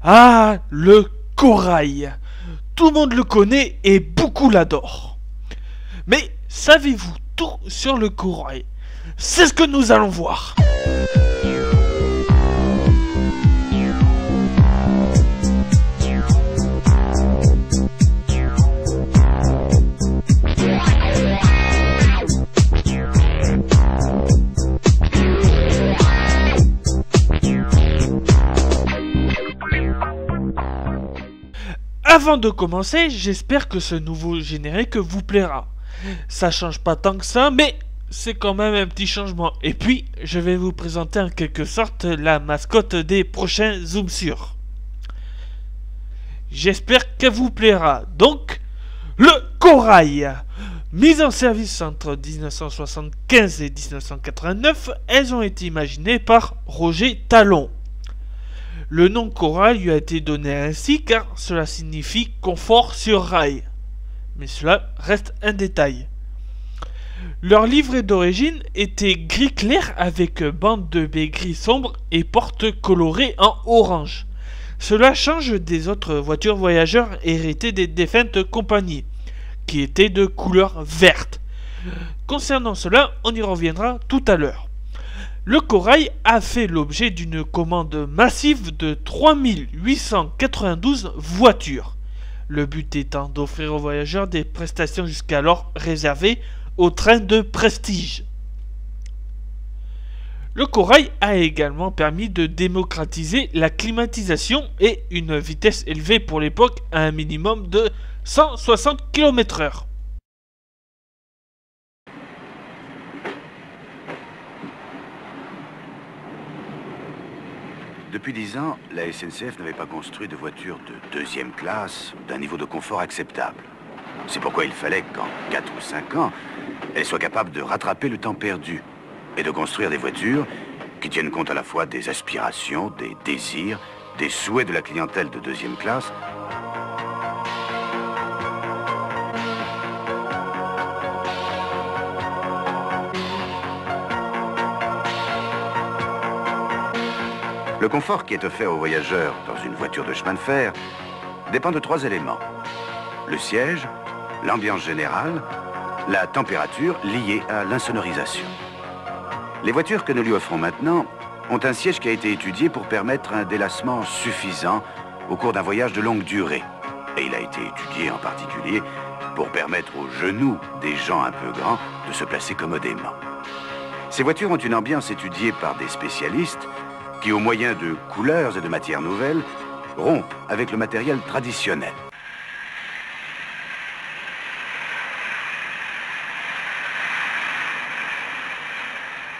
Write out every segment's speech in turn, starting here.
Ah, le corail. Tout le monde le connaît et beaucoup l'adorent. Mais savez-vous tout sur le corail? C'est ce que nous allons voir. Avant de commencer, j'espère que ce nouveau générique vous plaira. Ça change pas tant que ça, mais c'est quand même un petit changement. Et puis, je vais vous présenter en quelque sorte la mascotte des prochains Zoom sur. J'espère qu'elle vous plaira. Donc, le corail. Mise en service entre 1975 et 1989, elles ont été imaginées par Roger Talon. Le nom corail lui a été donné ainsi car cela signifie confort sur rail. Mais cela reste un détail. Leur livret d'origine était gris clair avec bande de baies gris sombre et porte colorée en orange. Cela change des autres voitures voyageurs héritées des défuntes compagnies, qui étaient de couleur verte. Concernant cela, on y reviendra tout à l'heure. Le corail a fait l'objet d'une commande massive de 3892 voitures. Le but étant d'offrir aux voyageurs des prestations jusqu'alors réservées aux trains de prestige. Le corail a également permis de démocratiser la climatisation et une vitesse élevée pour l'époque à un minimum de 160 km/h. Depuis 10 ans, la SNCF n'avait pas construit de voiture de deuxième classe d'un niveau de confort acceptable. C'est pourquoi il fallait qu'en 4 ou 5 ans, elle soit capable de rattraper le temps perdu et de construire des voitures qui tiennent compte à la fois des aspirations, des désirs, des souhaits de la clientèle de deuxième classe. Le confort qui est offert aux voyageurs dans une voiture de chemin de fer dépend de 3 éléments. Le siège, l'ambiance générale, la température liée à l'insonorisation. Les voitures que nous lui offrons maintenant ont un siège qui a été étudié pour permettre un délassement suffisant au cours d'un voyage de longue durée. Et il a été étudié en particulier pour permettre aux genoux des gens un peu grands de se placer commodément. Ces voitures ont une ambiance étudiée par des spécialistes qui, au moyen de couleurs et de matières nouvelles, rompent avec le matériel traditionnel.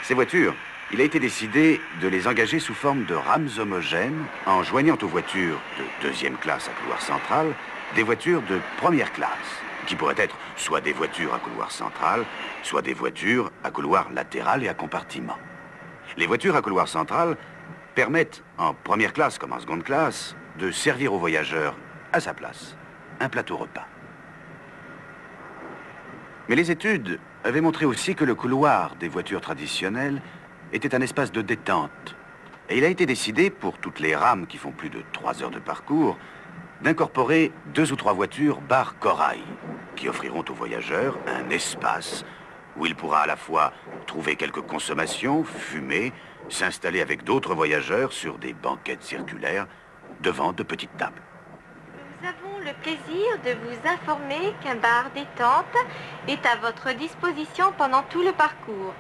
Ces voitures, il a été décidé de les engager sous forme de rames homogènes en joignant aux voitures de deuxième classe à couloir central des voitures de première classe, qui pourraient être soit des voitures à couloir central, soit des voitures à couloir latéral et à compartiment. Les voitures à couloir central permettent, en première classe comme en seconde classe, de servir aux voyageurs à sa place, un plateau repas. Mais les études avaient montré aussi que le couloir des voitures traditionnelles était un espace de détente. Et il a été décidé, pour toutes les rames qui font plus de 3 heures de parcours, d'incorporer 2 ou 3 voitures bar corail, qui offriront aux voyageurs un espace où il pourra à la fois trouver quelques consommations, fumer, s'installer avec d'autres voyageurs sur des banquettes circulaires devant de petites tables. Nous avons le plaisir de vous informer qu'un bar détente est à votre disposition pendant tout le parcours.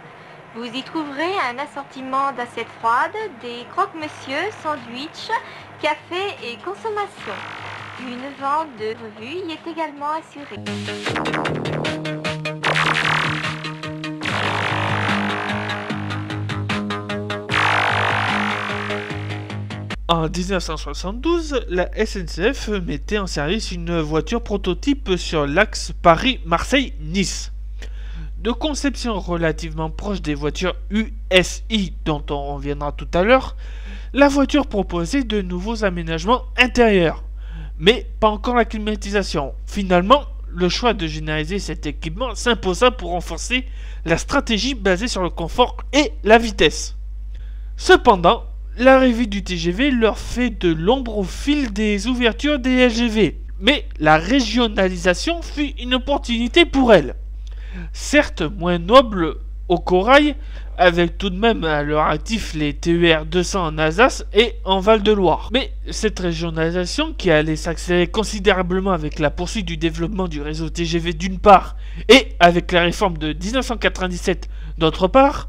Vous y trouverez un assortiment d'assiettes froides, des croque-monsieur, sandwichs, café et consommation. Une vente de revues y est également assurée. En 1972, la SNCF mettait en service une voiture prototype sur l'axe Paris-Marseille-Nice. De conception relativement proche des voitures USI dont on reviendra tout à l'heure, la voiture proposait de nouveaux aménagements intérieurs, mais pas encore la climatisation. Finalement, le choix de généraliser cet équipement s'imposa pour renforcer la stratégie basée sur le confort et la vitesse. Cependant, l'arrivée du TGV leur fait de l'ombre au fil des ouvertures des LGV. Mais la régionalisation fut une opportunité pour elles. Certes moins noble au Corail, avec tout de même à leur actif les TER 200 en Alsace et en Val-de-Loire. Mais cette régionalisation, qui allait s'accélérer considérablement avec la poursuite du développement du réseau TGV d'une part, et avec la réforme de 1997 d'autre part,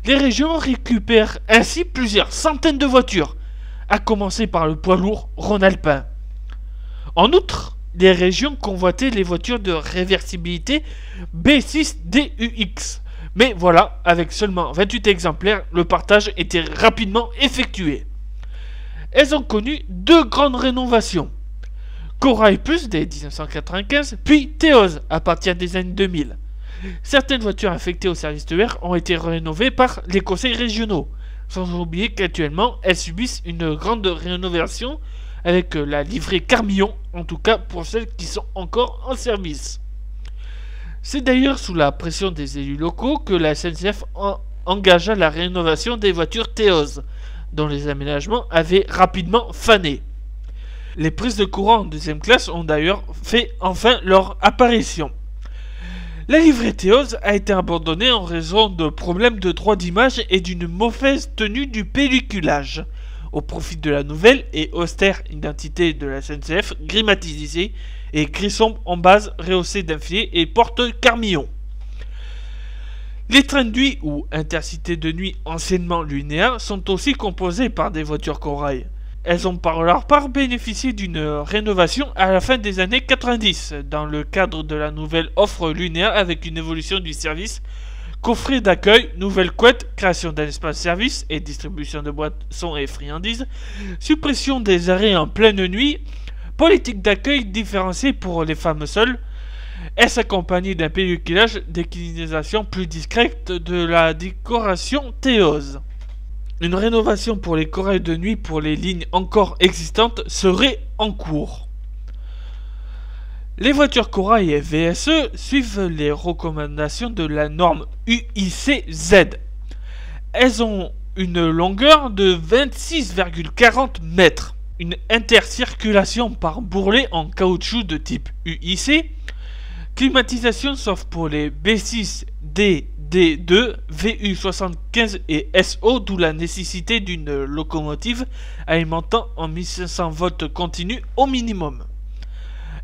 les régions récupèrent ainsi plusieurs centaines de voitures, à commencer par le poids lourd rhône-alpin. En outre, les régions convoitaient les voitures de réversibilité B6DUX. Mais voilà, avec seulement 28 exemplaires, le partage était rapidement effectué. Elles ont connu deux grandes rénovations. Corail Plus dès 1995, puis Théose à partir des années 2000. Certaines voitures affectées au service TER ont été rénovées par les conseils régionaux, sans oublier qu'actuellement elles subissent une grande rénovation avec la livrée Carmillon, en tout cas pour celles qui sont encore en service. C'est d'ailleurs sous la pression des élus locaux que la SNCF engagea la rénovation des voitures Théose, dont les aménagements avaient rapidement fané. Les prises de courant en deuxième classe ont d'ailleurs fait enfin leur apparition. La livrée Théose a été abandonnée en raison de problèmes de droit d'image et d'une mauvaise tenue du pelliculage, au profit de la nouvelle et austère identité de la SNCF gris matisé et gris sombre en base rehaussé d'un filet et porte Carmillon. Les trains de nuit ou intercités de nuit anciennement linéaires sont aussi composés par des voitures Corail. Elles ont par leur part bénéficié d'une rénovation à la fin des années 90 dans le cadre de la nouvelle offre linéaire avec une évolution du service, coffret d'accueil, nouvelle couette, création d'un espace service et distribution de boissons et friandises, suppression des arrêts en pleine nuit, politique d'accueil différenciée pour les femmes seules, est accompagné d'un pelliculage déclinisation plus discrète de la décoration Théose. Une rénovation pour les corails de nuit pour les lignes encore existantes serait en cours. Les voitures Corail et VSE suivent les recommandations de la norme UIC-Z. Elles ont une longueur de 26,40 mètres, une intercirculation par bourrelet en caoutchouc de type UIC, climatisation sauf pour les B6, D, D2, VU75 et SO, d'où la nécessité d'une locomotive alimentant en 1500 volts continu au minimum.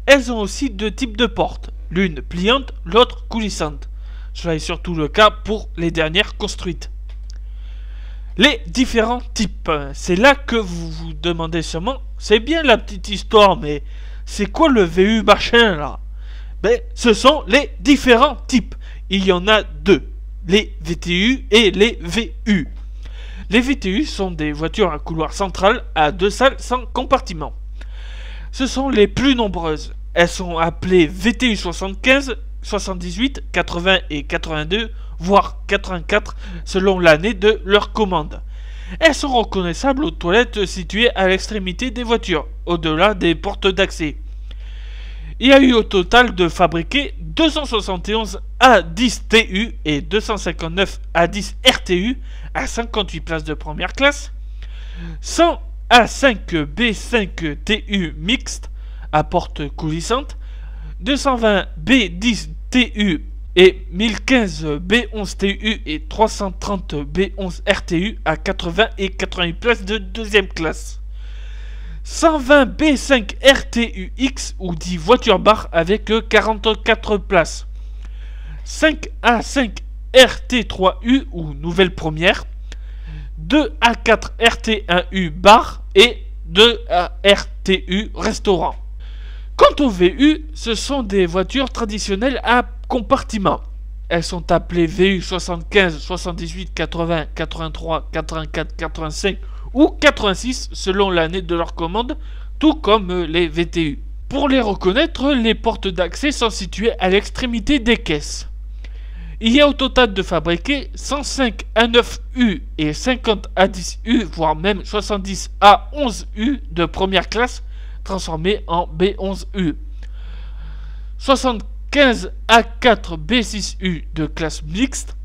Elles ont aussi deux types de portes, l'une pliante, l'autre coulissante. Cela est surtout le cas pour les dernières construites. Les différents types, c'est là que vous vous demandez sûrement, c'est bien la petite histoire, mais c'est quoi le VU machin là? Ben, ce sont les différents types. Il y en a deux, les VTU et les VU. Les VTU sont des voitures à couloir central à deux salles sans compartiment. Ce sont les plus nombreuses. Elles sont appelées VTU 75, 78, 80 et 82, voire 84 selon l'année de leur commande. Elles sont reconnaissables aux toilettes situées à l'extrémité des voitures, au-delà des portes d'accès. Il y a eu au total de fabriqués 271 A10 TU et 259 A10 RTU à 58 places de première classe, 100 A5 B5 TU mixte à porte coulissante, 220 B10 TU et 1015 B11 TU et 330 B11 RTU à 80 et 88 places de deuxième classe. 120 B5 RTUX ou 10 voitures bar avec 44 places. 5 A5 RT3U ou nouvelle première. 2 A4 RT1U bar et 2 RTU restaurant. Quant au VU, ce sont des voitures traditionnelles à compartiment. Elles sont appelées VU 75, 78, 80, 83, 84, 85 ou 86 selon l'année de leur commande, tout comme les VTU. Pour les reconnaître, les portes d'accès sont situées à l'extrémité des caisses. Il y a au total de fabriqués 105 A9U et 50 A10U, voire même 70 A11U de première classe transformés en B11U. 75 A4 B6U de classe mixte.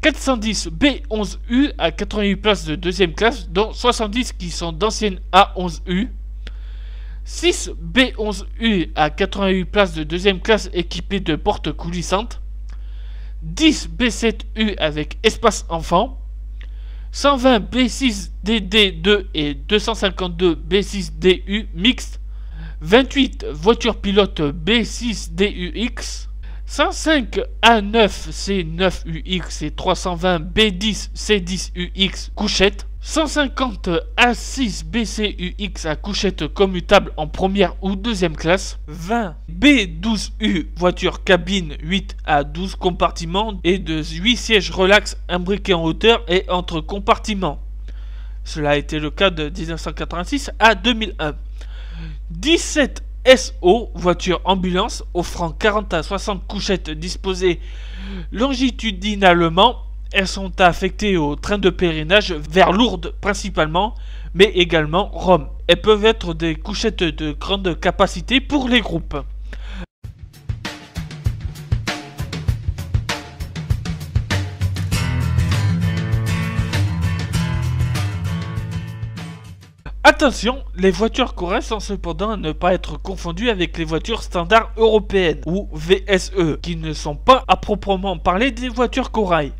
410 B11U à 88 places de deuxième classe, dont 70 qui sont d'anciennes A11U. 6 B11U à 88 places de deuxième classe équipées de portes coulissantes. 10 B7U avec espace enfant. 120 B6DD2 et 252 B6DU mixtes. 28 voitures pilotes B6DUX. 105 A9C9UX et 320 B10C10UX couchettes. 150 A6BCUX à couchette commutable en première ou deuxième classe. 20 B12U voiture cabine 8 à 12 compartiments et de 8 sièges relax imbriqués en hauteur et entre compartiments. Cela a été le cas de 1986 à 2001. 17 SO, voiture ambulance, offrant 40 à 60 couchettes disposées longitudinalement. Elles sont affectées au train de pèlerinage vers Lourdes principalement, mais également Rome. Elles peuvent être des couchettes de grande capacité pour les groupes. Attention, les voitures Corail sont cependant à ne pas être confondues avec les voitures standards européennes ou VSE, qui ne sont pas à proprement parler des voitures Corail.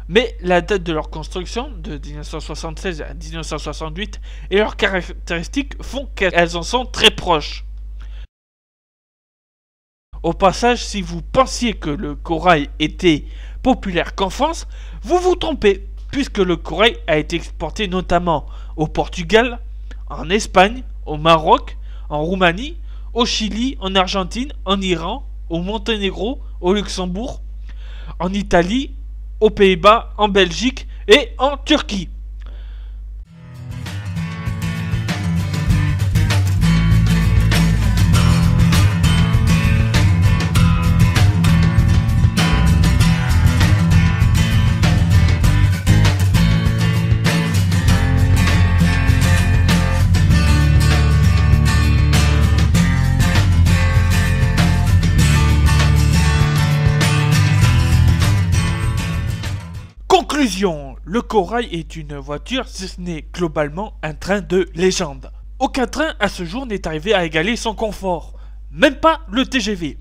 Mais la date de leur construction, de 1976 à 1968, et leurs caractéristiques font qu'elles en sont très proches. Au passage, si vous pensiez que le Corail était populaire qu'en France, vous vous trompez, puisque le Corail a été exporté notamment au Portugal, en Espagne, au Maroc, en Roumanie, au Chili, en Argentine, en Iran, au Monténégro, au Luxembourg, en Italie, aux Pays-Bas, en Belgique et en Turquie. Conclusion, le Corail est une voiture, si ce n'est globalement un train de légende. Aucun train à ce jour n'est arrivé à égaler son confort, même pas le TGV.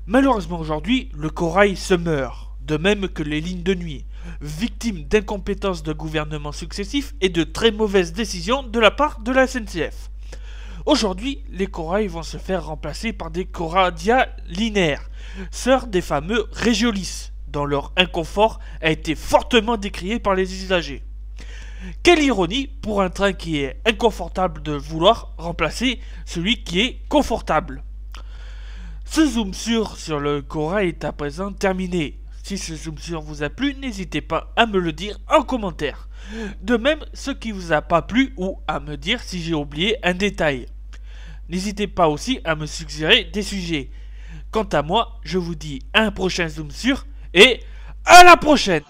Malheureusement aujourd'hui, le Corail se meurt, de même que les lignes de nuit, victimes d'incompétences de gouvernements successifs et de très mauvaises décisions de la part de la SNCF. Aujourd'hui, les Corail vont se faire remplacer par des Coradia linéaires, sœurs des fameux Regiolis, dont leur inconfort a été fortement décrié par les usagers. Quelle ironie pour un train qui est inconfortable de vouloir remplacer celui qui est confortable. Ce zoom sur le Corail est à présent terminé. Si ce zoom sur vous a plu, n'hésitez pas à me le dire en commentaire. De même, ce qui vous a pas plu ou à me dire si j'ai oublié un détail. N'hésitez pas aussi à me suggérer des sujets. Quant à moi, je vous dis à un prochain zoom sur et à la prochaine!